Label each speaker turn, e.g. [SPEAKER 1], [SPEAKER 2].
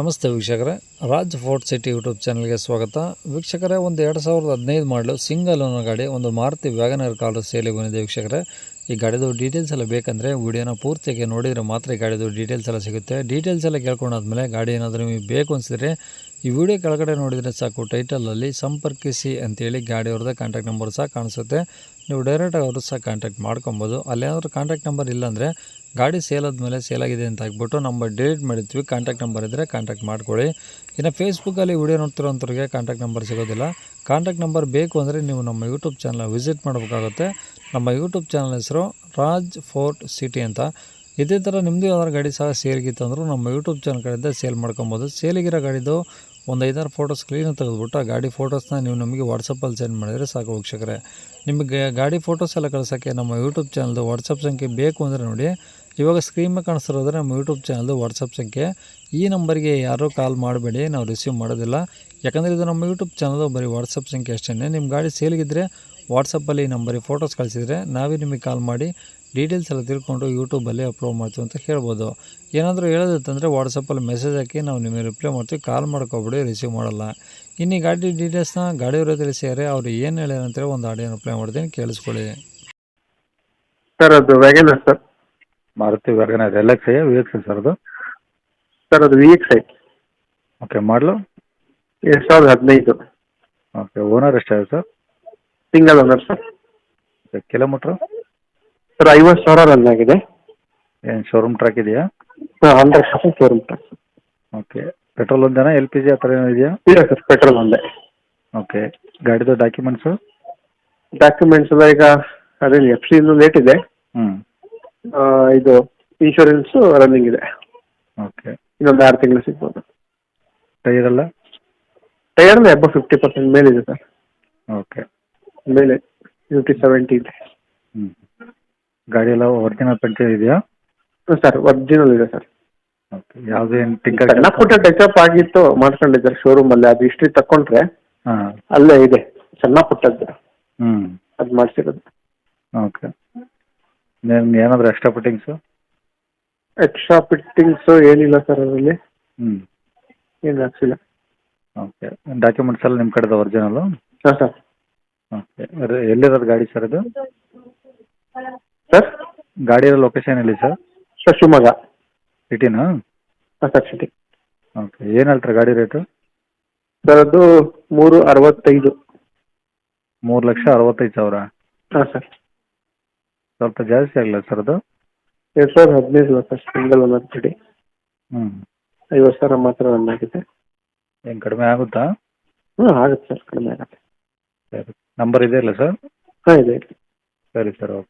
[SPEAKER 1] ನಮಸ್ತೆ ವೀಕ್ಷಕರೇ, Raj fort city YouTube ಚಾನಲ್ಗೆ ಸ್ವಾಗತ. ವೀಕ್ಷಕರೇ, ಒಂದು 2015 ಮಾಡಲು ಸಿಂಗಲ್ ಓನರ್ ಗಾಡಿ, ಒಂದು ಮಾರುತಿ ವ್ಯಾಗನರ್ ಕಾರು ಸೇಲಿಗೆ ಬಂದಿದೆ. ವೀಕ್ಷಕರೇ, ಈ ಗಾಡಿದು ಡೀಟೇಲ್ಸ್ ಎಲ್ಲ ಬೇಕಂದರೆ ವಿಡಿಯೋನ ಪೂರ್ತಿಯಾಗಿ ನೋಡಿದರೆ ಮಾತ್ರ ಈ ಗಾಡಿದು ಡೀಟೇಲ್ಸ್ ಎಲ್ಲ ಸಿಗುತ್ತೆ. ಡೀಟೇಲ್ಸ್ ಎಲ್ಲ ಕೇಳ್ಕೊಂಡಾದ್ಮೇಲೆ ಗಾಡಿ ಏನಾದರೂ ನಿಮಗೆ ಬೇಕು ಅನಿಸಿದ್ರೆ ಈ ವಿಡಿಯೋ ಕೆಳಗಡೆ ನೋಡಿದರೆ ಸಾಕು, ಟೈಟಲಲ್ಲಿ ಸಂಪರ್ಕಿಸಿ ಅಂತೇಳಿ ಗಾಡಿಯವ್ರದ್ದು ಕಾಂಟ್ಯಾಕ್ಟ್ ನಂಬರ್ ಸಹ ಕಾಣಿಸುತ್ತೆ. ನೀವು ಡೈರೆಕ್ಟಾಗಿ ಅವರು ಸಹ ಕಾಂಟ್ಯಾಕ್ಟ್ ಮಾಡ್ಕೊಬೋದು. ಅಲ್ಲೇನಾದರೂ ಕಾಂಟ್ಯಾಕ್ಟ್ ನಂಬರ್ ಇಲ್ಲಾಂದರೆ ಗಾಡಿ ಸೇಲ್ ಆದಮೇಲೆ ಸೇಲಾಗಿದೆ ಅಂತ ಹಾಕ್ಬಿಟ್ಟು ನಂಬರ್ ಡಿಲೀಟ್ ಮಾಡಿರ್ತೀವಿ. ಕಾಂಟ್ಯಾಕ್ಟ್ ನಂಬರ್ ಇದ್ದರೆ ಕಾಂಟ್ಯಾಕ್ಟ್ ಮಾಡ್ಕೊಳ್ಳಿ. ಇನ್ನು ಫೇಸ್ಬುಕ್ಕಲ್ಲಿ ವಿಡಿಯೋ ನೋಡ್ತಿರೋಂಥವ್ರಿಗೆ ಕಾಂಟ್ಯಾಕ್ಟ್ ನಂಬರ್ ಸಿಗೋದಿಲ್ಲ. ಕಾಂಟ್ಯಾಕ್ಟ್ ನಂಬರ್ ಬೇಕು ಅಂದರೆ ನೀವು ನಮ್ಮ ಯೂಟ್ಯೂಬ್ ಚಾನಲ್ ವಿಸಿಟ್ ಮಾಡಬೇಕಾಗುತ್ತೆ. ನಮ್ಮ ಯೂಟ್ಯೂಬ್ ಚಾನಲ್ ಹೆಸರು ರಾಜ್ ಫೋರ್ಟ್ ಸಿಟಿ ಅಂತ. ಇದೇ ಥರ ನಿಮ್ಮದು ಯಾವ್ದಾದ್ರು ಗಾಡಿ ಸಹ ಸೇಲ್ಗಿತ್ತು ಅಂದರೂ ನಮ್ಮ ಯೂಟ್ಯೂಬ್ ಚಾನಲ್ ಕಡೆಯಿಂದ ಸೇಲ್ ಮಾಡ್ಕೊಬೋದು. ಸೇಲಿಗಿರೋ ಗಾಡಿದು ಒಂದು 5-6 ಫೋಟೋಸ್ ಕ್ಲೀನಾಗಿ ತೆಗೆದುಬಿಟ್ಟು ಆ ಗಾಡಿ ಫೋಟೋಸ್ನ ನೀವು ನಮಗೆ ವಾಟ್ಸಪ್ಪಲ್ಲಿ ಸೆಂಡ್ ಮಾಡಿದರೆ ಸಾಕು ವೀಕ್ಷಕರೇ. ನಿಮಗೆ ಗಾಡಿ ಫೋಟೋಸ್ ಎಲ್ಲ ಕಳ್ಸೋಕ್ಕೆ ನಮ್ಮ ಯೂಟ್ಯೂಬ್ ಚಾನಲ್ದು ವಾಟ್ಸಪ್ ಸಂಖ್ಯೆ ಬೇಕು ಅಂದರೆ ನೋಡಿ, ಇವಾಗ ಸ್ಕ್ರೀನ್ ಮೇಲೆ ಕಾಣಿಸ್ತಿರೋದ್ರೆ ನಮ್ಮ ಯೂಟ್ಯೂಬ್ ಚಾನಲ್ದು ವಾಟ್ಸಪ್ ಸಂಖ್ಯೆ. ಈ ನಂಬರ್ಗೆ ಯಾರೂ ಕಾಲ್ ಮಾಡಬೇಡಿ, ನಾವು ರಿಸೀವ್ ಮಾಡೋದಿಲ್ಲ. ಯಾಕಂದರೆ ಇದು ನಮ್ಮ ಯೂಟ್ಯೂಬ್ ಚಾನಲ್ದು ಬರೀ ವಾಟ್ಸಪ್ ಸಂಖ್ಯೆ ಅಷ್ಟೇ. ನಿಮ್ಮ ಗಾಡಿ ಸೇಲಿಗಿದ್ದರೆ ವಾಟ್ಸಪ್ಪಲ್ಲಿ ಈ ನಂಬರಿಗೆ ಫೋಟೋಸ್ ಕಳಿಸಿದರೆ ನಾವೇ ನಿಮಗೆ ಕಾಲ್ ಮಾಡಿ ಡೀಟೇಲ್ಸ್ ಎಲ್ಲ ತಿಳ್ಕೊಂಡು ಯೂಟ್ಯೂಬಲ್ಲಿ ಅಪ್ಲೋಡ್ ಮಾಡ್ತೀವಿ ಅಂತ ಹೇಳ್ಬೋದು. ಏನಾದರೂ ಹೇಳೋದಿತ್ತಂದರೆ ವಾಟ್ಸಪ್ಪಲ್ಲಿ ಮೆಸೇಜ್ ಹಾಕಿ ನಾವು ನಿಮಗೆ ರಿಪ್ಲೈ ಮಾಡ್ತೀವಿ. ಕಾಲ್ ಮಾಡ್ಕೊಬಿಡಿ, ರಿಸೀವ್ ಮಾಡಲ್ಲ. ಇನ್ನು ಈ ಗಾಡಿ ಡೀಟೇಲ್ಸ್ನ ಗಾಡಿಯವರು ತಿಳಿಸಿದರೆ ಅವ್ರು ಏನು ಹೇಳ್ಯಾರ ಅಂತೇಳಿ ಒಂದು ಆಡಿಯೋ ರಿಪ್ಲೈ ಮಾಡ್ತೀನಿ, ಕೇಳಿಸ್ಕೊಳ್ಳಿ.
[SPEAKER 2] ಸರ್ ಅದು Wagon R sir.
[SPEAKER 3] Maruti Wagon R LX VX sir ಅದು?
[SPEAKER 2] ಸರ್ ಅದು VXi.
[SPEAKER 3] ಓಕೆ, ಮಾಡಲು
[SPEAKER 2] 2015.
[SPEAKER 3] ಓಕೆ. ಓನರ್ ಎಷ್ಟಾಗಿದೆ ಸರ್?
[SPEAKER 2] Single owner sir.
[SPEAKER 3] Okay. Kilometre
[SPEAKER 2] sir 50,000 run ಆಗಿದೆ.
[SPEAKER 3] ಏನು ಶೋರೂಮ್ ಟ್ರ್ಯಾಕ್ ಇದೆಯಾ?
[SPEAKER 2] 100% ಶೋರೂಮ್ ಟ್ಯಾಕ್ಸ್.
[SPEAKER 3] ಓಕೆ. ಪೆಟ್ರೋಲ್ ಒಂದೇನಾ, LPG ಆ ಥರ ಏನೋ ಇದೆಯಾ?
[SPEAKER 2] ಇಲ್ಲ ಸರ್, ಪೆಟ್ರೋಲ್ ಒಂದೇ.
[SPEAKER 3] ಓಕೆ. ಗಾಡಿದು ಡಾಕ್ಯುಮೆಂಟ್ಸು?
[SPEAKER 2] ಡಾಕ್ಯುಮೆಂಟ್ಸ್ ಎಲ್ಲ ಈಗ ಅದೇ FC ಇನ್ನೂ ಲೇಟ್ ಇದೆ. ಇದು ಇನ್ಶೂರೆನ್ಸು ರನ್ನಿಂಗ್ ಇದೆ.
[SPEAKER 3] ಓಕೆ.
[SPEAKER 2] ಇನ್ನೊಂದು 6 ತಿಂಗಳು ಸಿಗ್ಬೋದು.
[SPEAKER 3] ಟೈರ್ ಎಲ್ಲ?
[SPEAKER 2] ಟೈರ್ ಅಬೌವ್ 50% ಮೇಲಿದೆ ಸರ್.
[SPEAKER 3] ಓಕೆ.
[SPEAKER 2] ಮೇಲೆ 70 ಇದೆ.
[SPEAKER 3] ಗಾಡಿ ಎಲ್ಲ ಒರಿಜಿನಲ್ ಪೆಂಚರ್ ಇದೆಯಾ?
[SPEAKER 2] ಸರ್ ಒರಿಜಿನಲ್ ಇದೆ ಸರ್.
[SPEAKER 3] ಓಕೆ. ಯಾವುದೇ ಏನು ಟಿಂಕರ್
[SPEAKER 2] ಸಣ್ಣ ಪುಟ್ಟ ಟಚಪ್ ಆಗಿತ್ತು, ಮಾಡ್ಕೊಂಡಿದ್ದಾರೆ ಶೋರೂಮಲ್ಲಿ. ಅದು ಹಿಸ್ಟ್ರಿ ತಗೊಂಡ್ರೆ
[SPEAKER 3] ಹಾಂ
[SPEAKER 2] ಅಲ್ಲೇ ಇದೆ, ಸಣ್ಣ ಪುಟ್ಟದ್ದು.
[SPEAKER 3] ಹ್ಞೂ
[SPEAKER 2] ಅದು ಮಾಡಿಸಿರೋದು.
[SPEAKER 3] ಓಕೆ. ಏನಾದರೂ ಎಕ್ಸ್ಟ್ರಾ ಫಿಟ್ಟಿಂಗ್ಸು?
[SPEAKER 2] ಎಕ್ಸ್ಟ್ರಾ ಫಿಟ್ಟಿಂಗ್ಸು ಏನಿಲ್ಲ ಸರ್ ಅದರಲ್ಲಿ,
[SPEAKER 3] ಹ್ಞೂ
[SPEAKER 2] ಏನು ಹಾಕ್ಸಿಲ್ಲ.
[SPEAKER 3] ಓಕೆ. ಡಾಕ್ಯುಮೆಂಟ್ಸ್ ಎಲ್ಲ ನಿಮ್ಮ ಕಡೆದು ಒರಿಜಿನಲ್ಲು?
[SPEAKER 2] ಹಾಂ ಸರ್.
[SPEAKER 3] ಓಕೆ. ಎಲ್ಲಿರೋದು ಗಾಡಿ ಸರ್ ಇದು?
[SPEAKER 2] ಸರ್
[SPEAKER 3] ಗಾಡಿಯ ಲೊಕೇಶನ್ ಎಲ್ಲಿ ಸರ್?
[SPEAKER 2] ಸರ್ ಶಿವಮೊಗ್ಗ
[SPEAKER 3] ಸಿಟಿನಾ?
[SPEAKER 2] ಹಾಂ ಸರ್ ಸಿಟಿ.
[SPEAKER 3] ಓಕೆ. ಏನು ಹೇಳ್ತಾರೆ ಗಾಡಿ ರೇಟು?
[SPEAKER 2] ಸರ್ ಅದು 365.
[SPEAKER 3] 3,65,000?
[SPEAKER 2] ಹಾಂ ಸರ್.
[SPEAKER 3] ಸ್ವಲ್ಪ ಜಾಸ್ತಿ ಆಗಲ್ಲ ಸರ್ ಅದು?
[SPEAKER 2] 2015 ಸರ್, ಸಿಂಗಲ್ ಓನರ್ ಗಾಡಿ.
[SPEAKER 3] ಹ್ಞೂ.
[SPEAKER 2] 50,000 ಮಾತ್ರ ರನ್ ಆಗಿದೆ.
[SPEAKER 3] ಏನು ಕಡಿಮೆ ಆಗುತ್ತಾ?
[SPEAKER 2] ಹಾಂ ಆಗುತ್ತೆ ಸರ್, ಕಡಿಮೆ ಆಗುತ್ತೆ.
[SPEAKER 3] ಸರಿ. ನಂಬರ್ ಇದೆಯಲ್ಲ ಸರ್?
[SPEAKER 2] ಹಾಂ ಇದೆ.
[SPEAKER 3] ಸರಿ ಸರ್, ಓಕೆ.